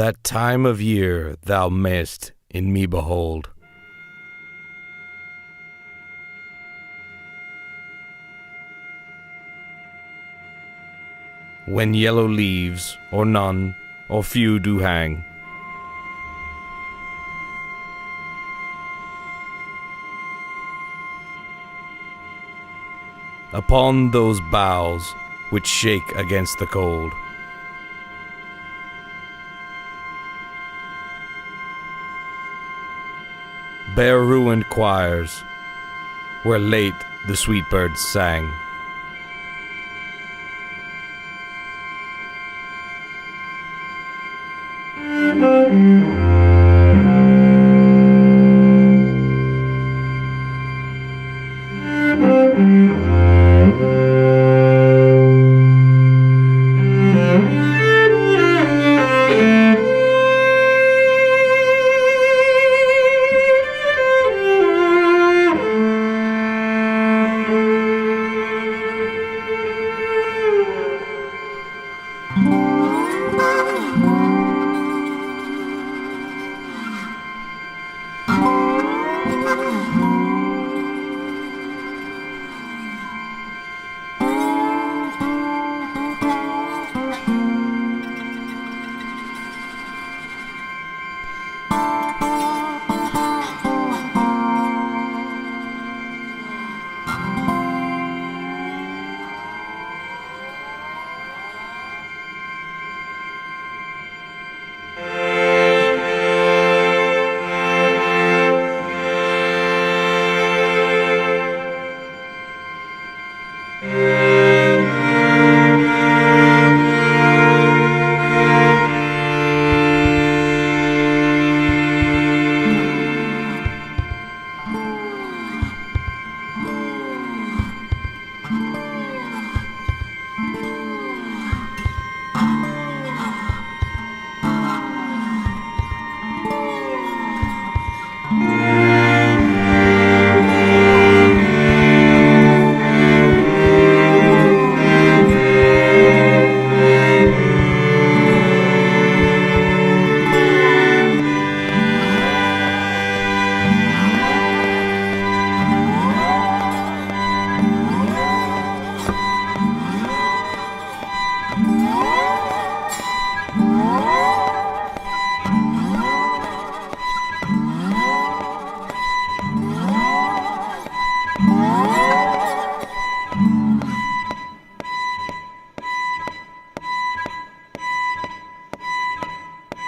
That time of year thou mayst in me behold. When yellow leaves, or none, or few do hang. Upon those boughs which shake against the cold. Bare ruined choirs, where late the sweet birds sang.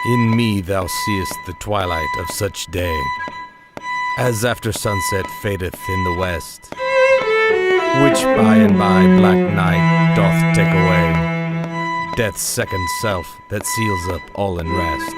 In me thou seest the twilight of such day, as after sunset fadeth in the west, which by and by black night doth take away, death's second self that seals up all in rest.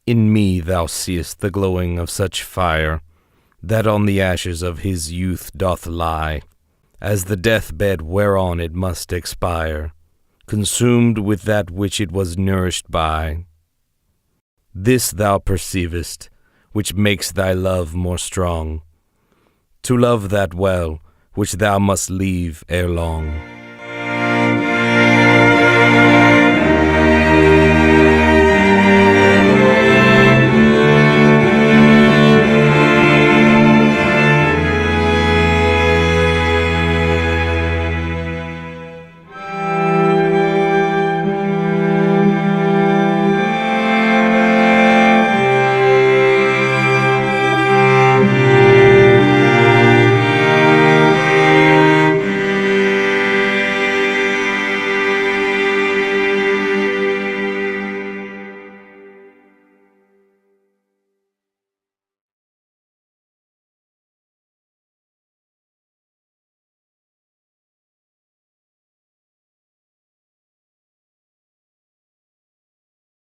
In me thou seest the glowing of such fire, that on the ashes of his youth doth lie, as the death-bed whereon it must expire, consumed with that which it was nourished by. This thou perceivest, which makes thy love more strong, to love that well which thou must leave ere long.